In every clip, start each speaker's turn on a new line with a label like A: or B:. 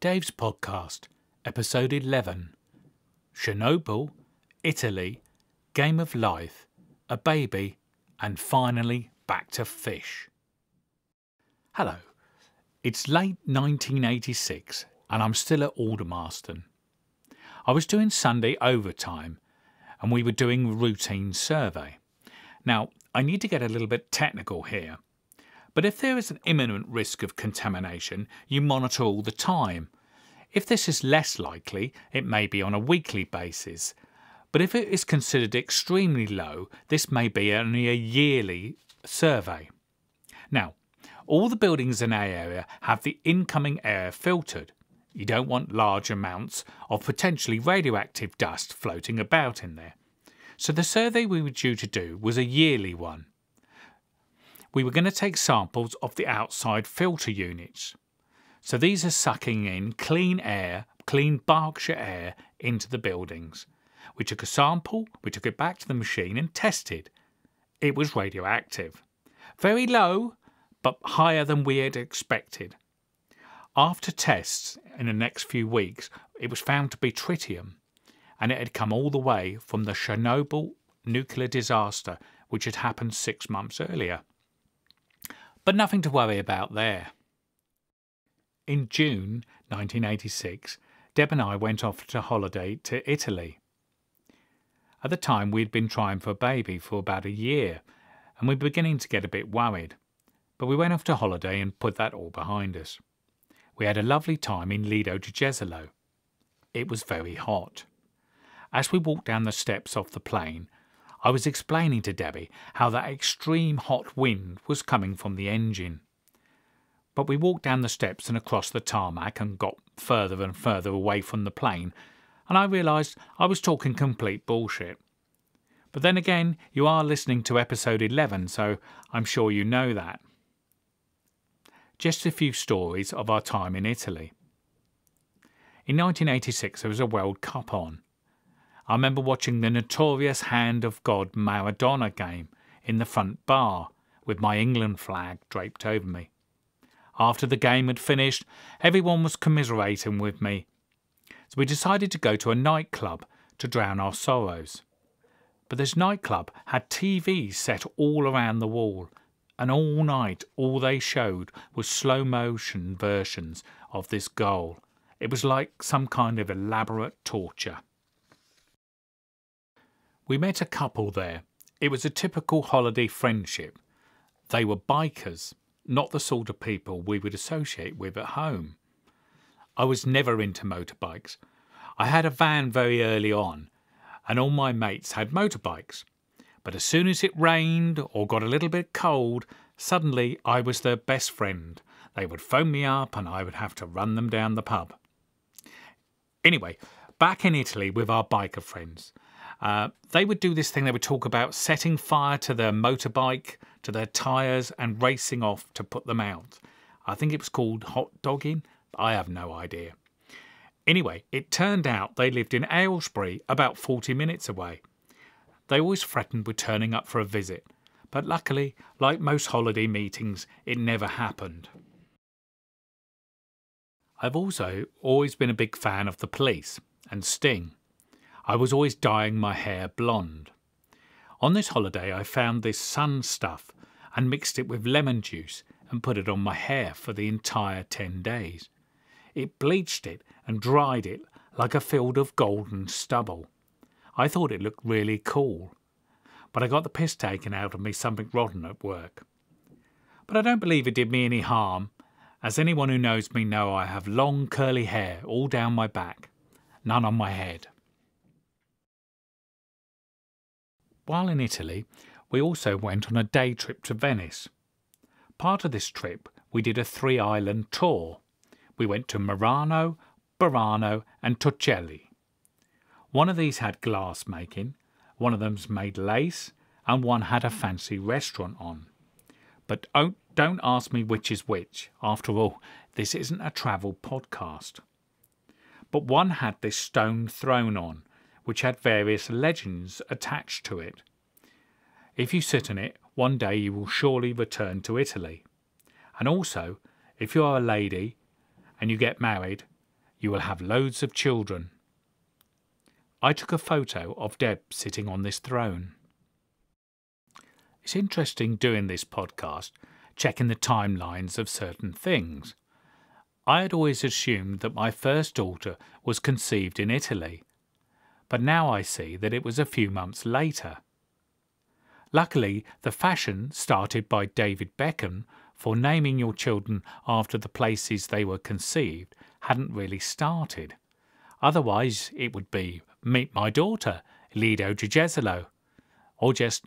A: Dave's podcast, episode 11. Chernobyl, Italy, Game of Life, a baby, and finally back to fish. Hello, it's late 1986 and I'm still at Aldermaston. I was doing Sunday overtime and we were doing a routine survey. Now, I need to get a little bit technical here. But if there is an imminent risk of contamination, you monitor all the time. If this is less likely, it may be on a weekly basis. But if it is considered extremely low, this may be only a yearly survey. Now, all the buildings in our area have the incoming air filtered. You don't want large amounts of potentially radioactive dust floating about in there. So the survey we were due to do was a yearly one. We were going to take samples of the outside filter units. So these are sucking in clean air, clean Berkshire air into the buildings. We took a sample, we took it back to the machine and tested. It was radioactive. Very low, but higher than we had expected. After tests in the next few weeks, it was found to be tritium, and it had come all the way from the Chernobyl nuclear disaster, which had happened 6 months earlier. But nothing to worry about there. In June 1986, Deb and I went off to holiday to Italy. At the time, we had been trying for a baby for about a year, and we were beginning to get a bit worried. But we went off to holiday and put that all behind us. We had a lovely time in Lido di Jesolo. It was very hot. As we walked down the steps off the plane, I was explaining to Debbie how that extreme hot wind was coming from the engine. But we walked down the steps and across the tarmac and got further and further away from the plane, and I realised I was talking complete bullshit. But then again, you are listening to episode 11, so I'm sure you know that. Just a few stories of our time in Italy. In 1986 there was a World Cup on. I remember watching the notorious Hand of God Maradona game in the front bar with my England flag draped over me. After the game had finished, everyone was commiserating with me. So we decided to go to a nightclub to drown our sorrows. But this nightclub had TVs set all around the wall, and all night all they showed was slow-motion versions of this goal. It was like some kind of elaborate torture. We met a couple there. It was a typical holiday friendship. They were bikers, not the sort of people we would associate with at home. I was never into motorbikes. I had a van very early on, and all my mates had motorbikes. But as soon as it rained or got a little bit cold, suddenly I was their best friend. They would phone me up and I would have to run them down the pub. Anyway, back in Italy with our biker friends. They would do this thing, they would talk about setting fire to their motorbike, to their tyres and racing off to put them out. I think it was called hot dogging. I have no idea. Anyway, it turned out they lived in Aylesbury, about 40 minutes away. They always threatened with turning up for a visit, but luckily, like most holiday meetings, it never happened. I've also always been a big fan of the Police and Sting. I was always dyeing my hair blonde. On this holiday I found this sun stuff and mixed it with lemon juice and put it on my hair for the entire 10 days. It bleached it and dried it like a field of golden stubble. I thought it looked really cool, but I got the piss taken out of me something rotten at work. But I don't believe it did me any harm, as anyone who knows me know I have long curly hair all down my back, none on my head. While in Italy, we also went on a day trip to Venice. Part of this trip, we did a 3-island tour. We went to Murano, Burano and Torcelli. One of these had glass making, one of them's made lace, and one had a fancy restaurant on. But don't ask me which is which. After all, this isn't a travel podcast. But one had this stone throne on, which had various legends attached to it. If you sit on it, one day you will surely return to Italy. And also, if you are a lady and you get married, You will have loads of children. I took a photo of Deb sitting on this throne. It's interesting doing this podcast, checking the timelines of certain things. I had always assumed that my first daughter was conceived in Italy, but now I see that it was a few months later. Luckily, the fashion started by David Beckham for naming your children after the places they were conceived hadn't really started. Otherwise, it would be Meet My Daughter, Lido Gigesolo, or just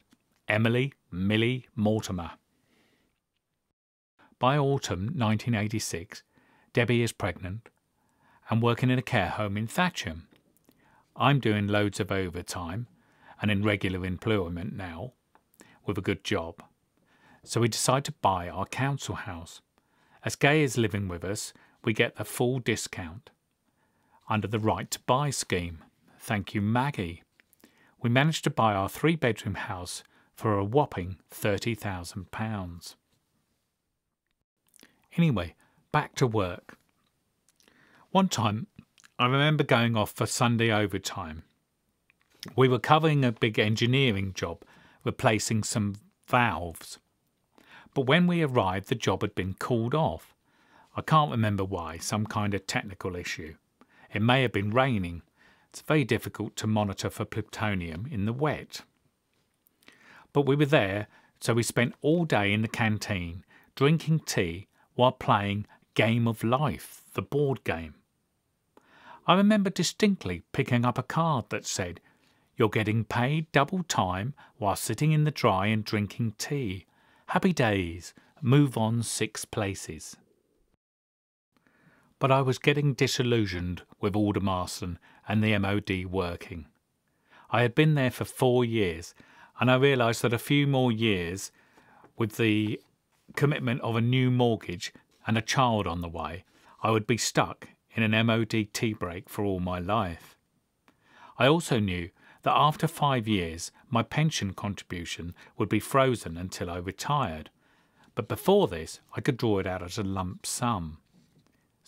A: Emily Millie Mortimer. By autumn 1986, Debbie is pregnant and working in a care home in Thatcham. I'm doing loads of overtime and in regular employment now, with a good job. So we decide to buy our council house. As Gay is living with us, we get the full discount under the Right to Buy scheme. Thank you, Maggie. We managed to buy our 3-bedroom house for a whopping £30,000. Anyway, back to work. One time, I remember going off for Sunday overtime. We were covering a big engineering job, replacing some valves. But when we arrived, the job had been called off. I can't remember why, some kind of technical issue. It may have been raining. It's very difficult to monitor for plutonium in the wet. But we were there, so we spent all day in the canteen, drinking tea while playing Game of Life, the board game. I remember distinctly picking up a card that said, "You're getting paid double time while sitting in the dry and drinking tea. Happy days. Move on 6 places." But I was getting disillusioned with Aldermaston and the MOD working. I had been there for 4 years, and I realised that a few more years, with the commitment of a new mortgage and a child on the way, I would be stuck in an MOD tea break for all my life. I also knew that after 5 years my pension contribution would be frozen until I retired, but before this I could draw it out as a lump sum.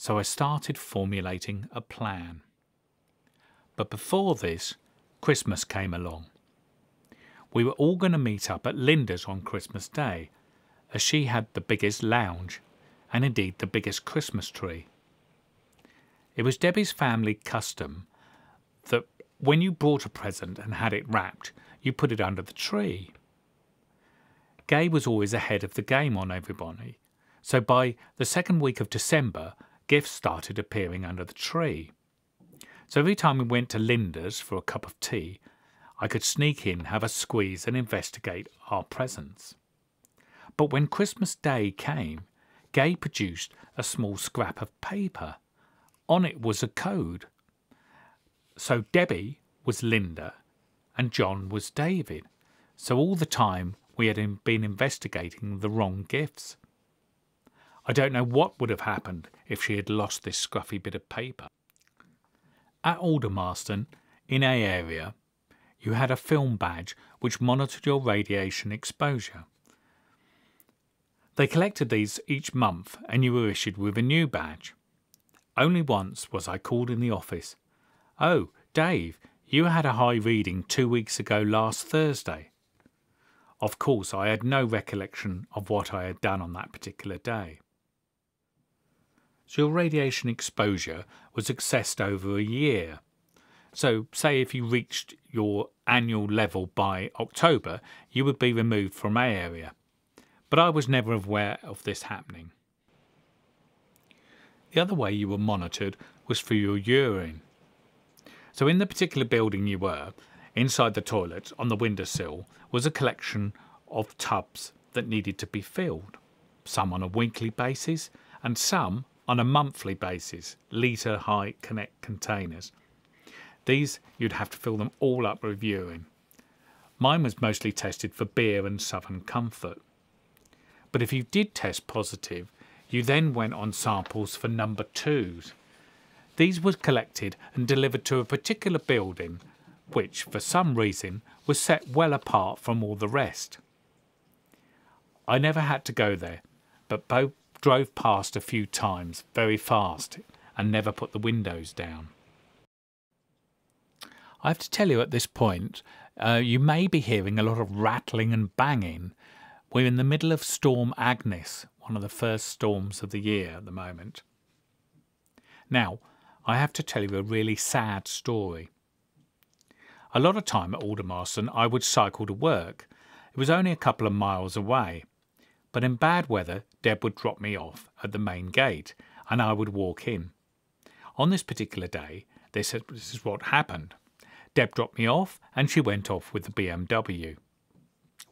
A: So I started formulating a plan. But before this, Christmas came along. We were all going to meet up at Linda's on Christmas Day, as she had the biggest lounge, and indeed the biggest Christmas tree. It was Debbie's family custom that when you brought a present and had it wrapped, you put it under the tree. Gay was always ahead of the game on everybody, so by the second week of December, gifts started appearing under the tree. So every time we went to Linda's for a cup of tea, I could sneak in, have a squeeze and investigate our presents. But when Christmas Day came, Gay produced a small scrap of paper. On it was a code. So Debbie was Linda and John was David. So all the time we had been investigating the wrong gifts. I don't know what would have happened if she had lost this scruffy bit of paper. At Aldermaston, in A area, you had a film badge which monitored your radiation exposure. They collected these each month and you were issued with a new badge. Only once was I called in the office. "Oh, Dave, you had a high reading 2 weeks ago last Thursday." Of course, I had no recollection of what I had done on that particular day. So your radiation exposure was assessed over a year. So say if you reached your annual level by October, you would be removed from A area. But I was never aware of this happening. The other way you were monitored was through your urine. So in the particular building you were, inside the toilet on the windowsill was a collection of tubs that needed to be filled, some on a weekly basis and some on a monthly basis, litre high connect containers. These you'd have to fill them all up with urine. Mine was mostly tested for beer and Southern Comfort. But if you did test positive, you then went on samples for number 2s. These were collected and delivered to a particular building, which, for some reason, was set well apart from all the rest. I never had to go there, but drove past a few times very fast and never put the windows down. I have to tell you at this point, you may be hearing a lot of rattling and banging. We're in the middle of Storm Agnes, one of the first storms of the year at the moment. Now, I have to tell you a really sad story. A lot of time at Aldermaston I would cycle to work. It was only a couple of miles away. But in bad weather, Deb would drop me off at the main gate and I would walk in. On this particular day, this is what happened. Deb dropped me off and she went off with the BMW,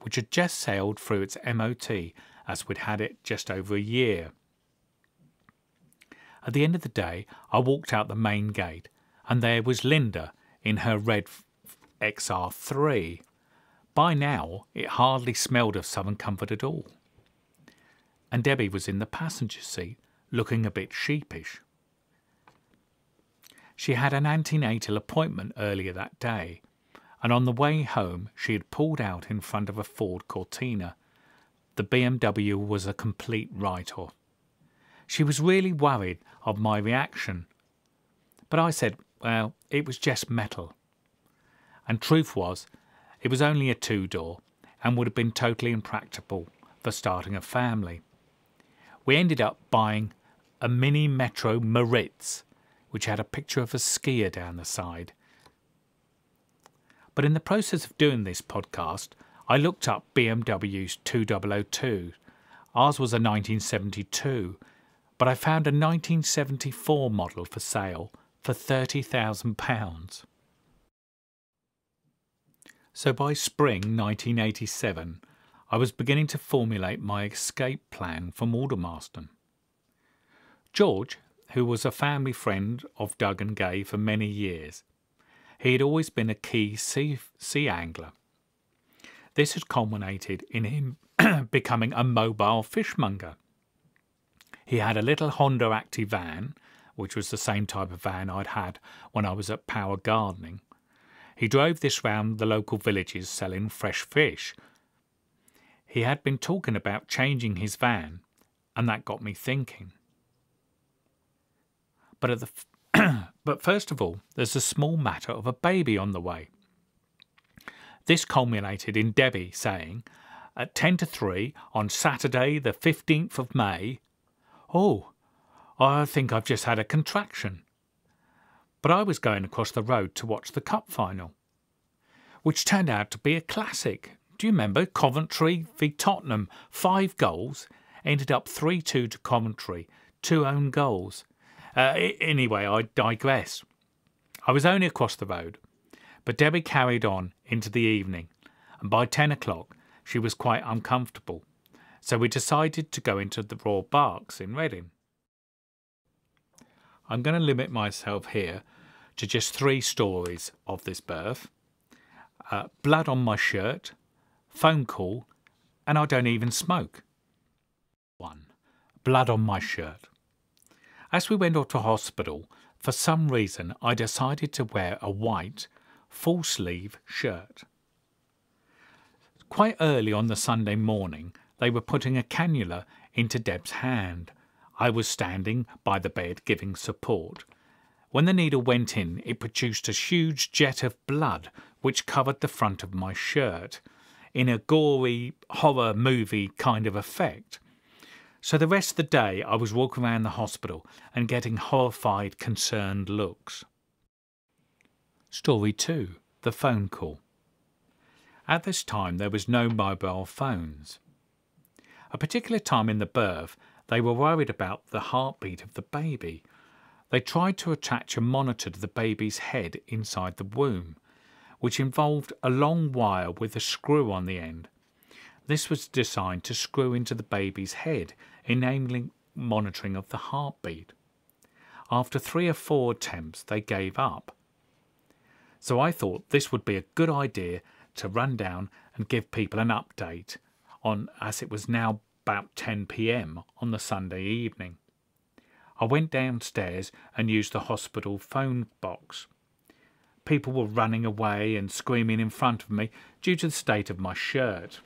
A: which had just sailed through its MOT as we'd had it just over a year. At the end of the day, I walked out the main gate and there was Linda in her red XR3. By now, it hardly smelled of Southern Comfort at all. And Debbie was in the passenger seat, looking a bit sheepish. She had an antenatal appointment earlier that day, and on the way home she had pulled out in front of a Ford Cortina. The BMW was a complete write-off. She was really worried of my reaction, but I said, well, it was just metal. And truth was, it was only a two-door and would have been totally impractical for starting a family. We ended up buying a mini Metro Maritz, which had a picture of a skier down the side. But in the process of doing this podcast, I looked up BMW's 2002. Ours was a 1972, but I found a 1974 model for sale for £30,000. So by spring 1987, I was beginning to formulate my escape plan from Aldermaston. George, who was a family friend of Doug and Gay for many years, he had always been a key sea angler. This had culminated in him becoming a mobile fishmonger. He had a little Honda Active van, which was the same type of van I'd had when I was at Power Gardening. He drove this round the local villages selling fresh fish. He had been talking about changing his van, and that got me thinking. But first of all, there's a small matter of a baby on the way. This culminated in Debbie saying, at 10 to 3 on Saturday the 15th of May, "Oh, I think I've just had a contraction." But I was going across the road to watch the cup final, which turned out to be a classic. Do you remember Coventry v Tottenham? 5 goals, ended up 3-2 to Coventry, 2 own goals. Anyway, I digress. I was only across the road, but Debbie carried on into the evening, and by 10 o'clock she was quite uncomfortable, so we decided to go into the Royal Barks in Reading. I'm going to limit myself here to just 3 stories of this birth. Blood on my shirt, phone call, and I don't even smoke. 1. Blood on my shirt. As we went off to hospital, for some reason I decided to wear a white, full-sleeve shirt. Quite early on the Sunday morning, they were putting a cannula into Deb's hand. I was standing by the bed giving support. When the needle went in, it produced a huge jet of blood which covered the front of my shirt, in a gory horror movie kind of effect. So the rest of the day I was walking around the hospital and getting horrified, concerned looks. Story 2. The phone call. At this time there was no mobile phones. A particular time in the birth, they were worried about the heartbeat of the baby. They tried to attach a monitor to the baby's head inside the womb, which involved a long wire with a screw on the end. This was designed to screw into the baby's head, enabling monitoring of the heartbeat. After 3 or 4 attempts, they gave up. So I thought this would be a good idea to run down and give people an update on, as it was now about 10 p.m. on the Sunday evening. I went downstairs and used the hospital phone box. People were running away and screaming in front of me due to the state of my shirt.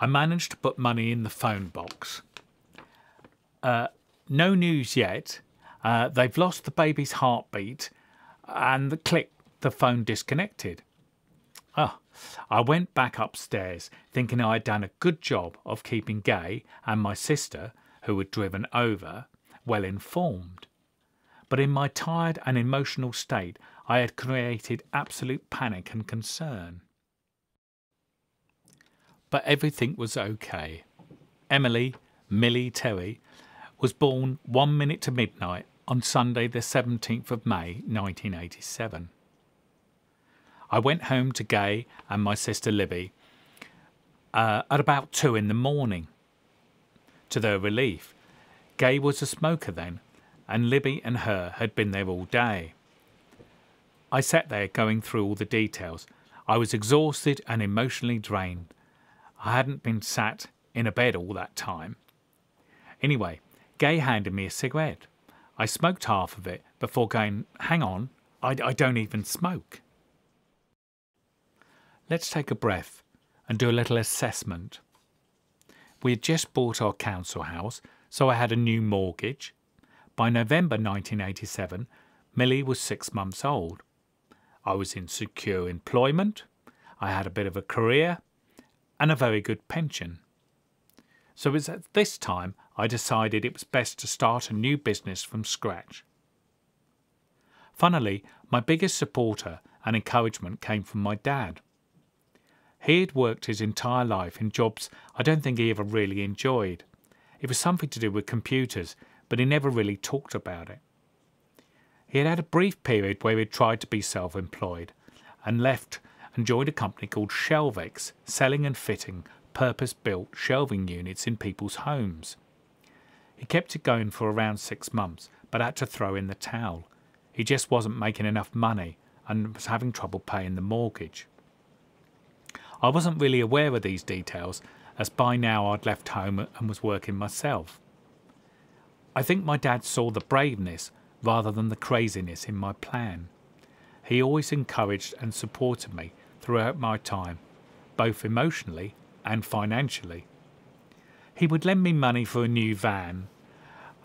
A: I managed to put money in the phone box. No news yet. They've lost the baby's heartbeat and the phone disconnected. I went back upstairs thinking I had done a good job of keeping Gay and my sister, who had driven over, well informed. But in my tired and emotional state, I had created absolute panic and concern. But everything was okay. Emily, Millie Terry, was born 1 minute to midnight on Sunday the 17th of May 1987. I went home to Gay and my sister Libby at about 2 in the morning. To their relief, Gay was a smoker then, and Libby and her had been there all day. I sat there going through all the details. I was exhausted and emotionally drained. I hadn't been sat in a bed all that time. Anyway, Gay handed me a cigarette. I smoked half of it before going, "Hang on, I don't even smoke." Let's take a breath and do a little assessment. We had just bought our council house, so I had a new mortgage. By November 1987, Millie was 6 months old. I was in secure employment, I had a bit of a career, and a very good pension. So it was at this time I decided it was best to start a new business from scratch. Funnily, my biggest supporter and encouragement came from my dad. He had worked his entire life in jobs I don't think he ever really enjoyed. It was something to do with computers, but he never really talked about it. He had had a brief period where he had tried to be self-employed and left and joined a company called Shelvex, selling and fitting purpose-built shelving units in people's homes. He kept it going for around 6 months, but had to throw in the towel. He just wasn't making enough money and was having trouble paying the mortgage. I wasn't really aware of these details, as by now I'd left home and was working myself. I think my dad saw the braveness rather than the craziness in my plan. He always encouraged and supported me throughout my time, both emotionally and financially. He would lend me money for a new van,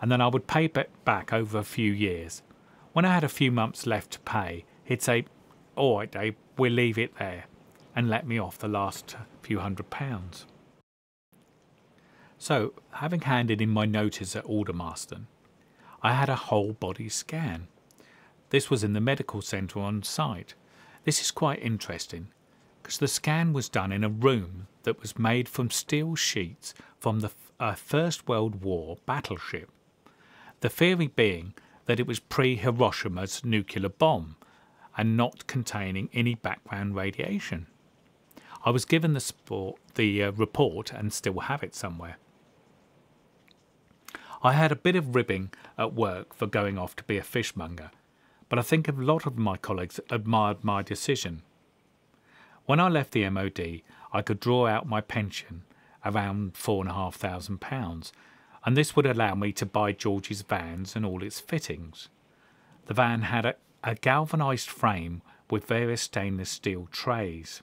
A: and then I would pay it back over a few years. When I had a few months left to pay, he'd say, "All right, Dave, we'll leave it there," and let me off the last few £100. So, having handed in my notice at Aldermaston, I had a whole body scan. This was in the medical centre on site. This is quite interesting, because the scan was done in a room that was made from steel sheets from the First World War battleship. The theory being that it was pre-Hiroshima's nuclear bomb and not containing any background radiation. I was given the report and still have it somewhere. I had a bit of ribbing at work for going off to be a fishmonger, but I think a lot of my colleagues admired my decision. When I left the MOD, I could draw out my pension, around £4,500, and this would allow me to buy George's vans and all its fittings. The van had a galvanised frame with various stainless steel trays.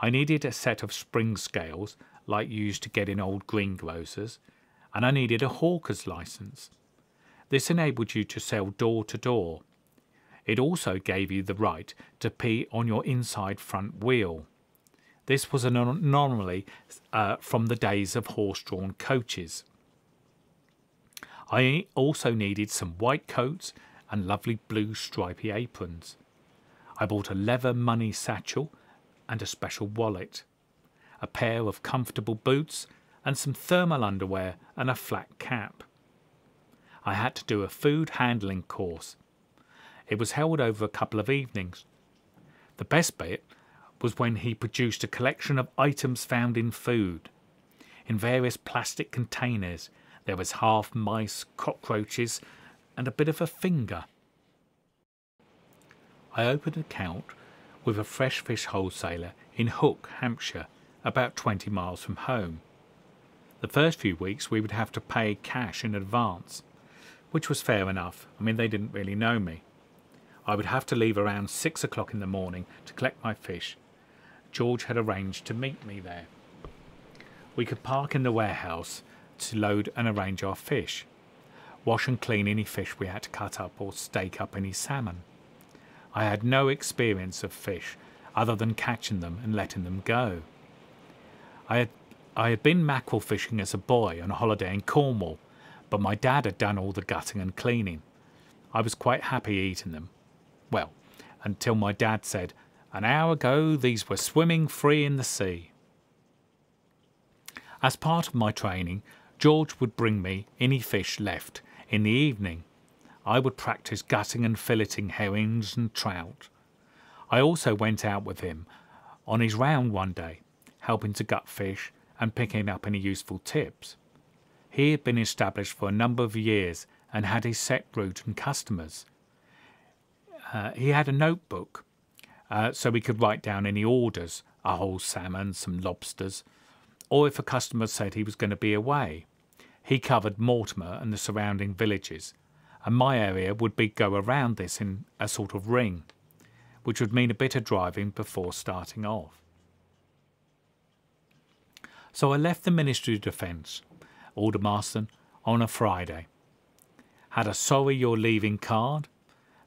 A: I needed a set of spring scales, like you used to get in old greengrocers, and I needed a hawker's licence. This enabled you to sell door to door. It also gave you the right to pee on your inside front wheel. This was an anomaly from the days of horse-drawn coaches. I also needed some white coats and lovely blue stripy aprons. I bought a leather money satchel and a special wallet, a pair of comfortable boots and some thermal underwear and a flat cap. I had to do a food handling course. It was held over a couple of evenings. The best bit was when he produced a collection of items found in food. In various plastic containers, there was half mice, cockroaches, and a bit of a finger. I opened an account with a fresh fish wholesaler in Hook, Hampshire, about 20 miles from home. The first few weeks we would have to pay cash in advance, which was fair enough. I mean, they didn't really know me. I would have to leave around 6 o'clock in the morning to collect my fish. George had arranged to meet me there. We could park in the warehouse to load and arrange our fish. wash and clean any fish we had to cut up or stake up any salmon. I had no experience of fish other than catching them and letting them go. I had been mackerel fishing as a boy on a holiday in Cornwall, but my dad had done all the gutting and cleaning. I was quite happy eating them. Well, until my dad said, "An hour ago these were swimming free in the sea." As part of my training, George would bring me any fish left in the evening. I would practice gutting and filleting herrings and trout. I also went out with him on his round one day, helping to gut fish and picking up any useful tips. He had been established for a number of years and had his set route and customers. He had a notebook so we could write down any orders, a whole salmon, some lobsters, or if a customer said he was going to be away. He covered Mortimer and the surrounding villages, and my area would go around this in a sort of ring, which would mean a bit of driving before starting off. So I left the Ministry of Defence, Aldermaston, on a Friday. Had a sorry you're leaving card.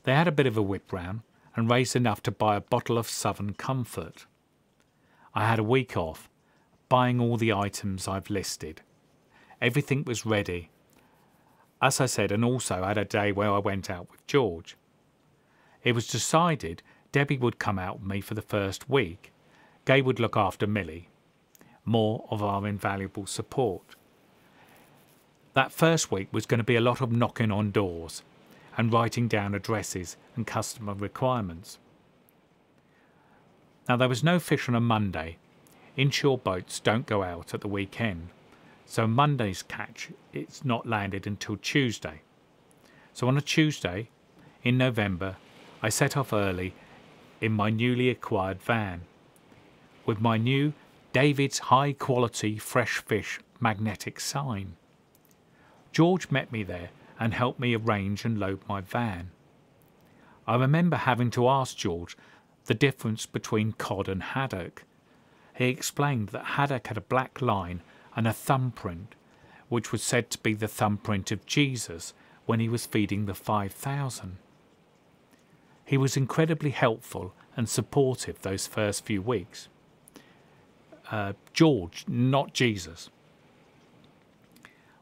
A: They had a bit of a whip round and raised enough to buy a bottle of Southern Comfort. I had a week off, buying all the items I've listed. Everything was ready, as I said, and also had a day where I went out with George. It was decided Debbie would come out with me for the first week. Gay would look after Millie, more of our invaluable support. That first week was going to be a lot of knocking on doors and writing down addresses and customer requirements. Now, there was no fish on a Monday. Inshore boats don't go out at the weekend, so Monday's catch it's not landed until Tuesday. So on a Tuesday in November, I set off early in my newly acquired van with my new David's High Quality Fresh Fish magnetic sign. George met me there and helped me arrange and load my van. I remember having to ask George the difference between cod and haddock. He explained that haddock had a black line and a thumbprint, which was said to be the thumbprint of Jesus when he was feeding the 5,000. He was incredibly helpful and supportive those first few weeks. George, not Jesus.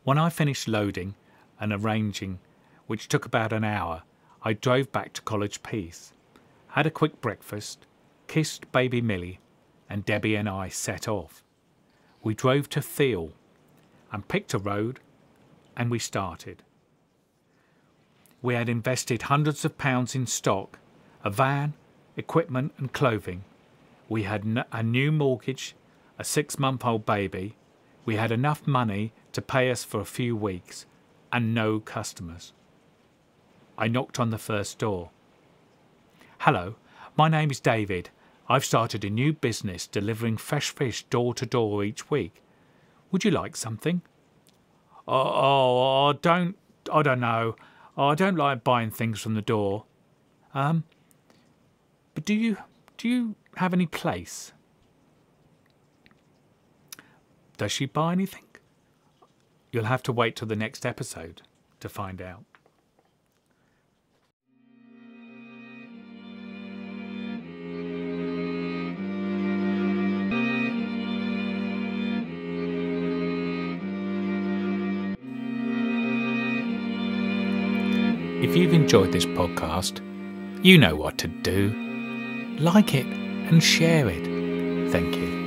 A: When I finished loading and arranging, which took about an hour, I drove back to College Peace, had a quick breakfast, kissed baby Millie, and Debbie and I set off. We drove to Theale and picked a road, and we started. We had invested hundreds of pounds in stock, a van, equipment and clothing. We had a new mortgage, a 6-month-old baby. We had enough money to pay us for a few weeks, and no customers. I knocked on the first door. "Hello, my name is David. I've started a new business delivering fresh fish door to door each week. Would you like something?" I don't know. I don't like buying things from the door. But do you have any place? Does she buy anything? You'll have to wait till the next episode to find out. If you've enjoyed this podcast, you know what to do. Like it and share it. Thank you.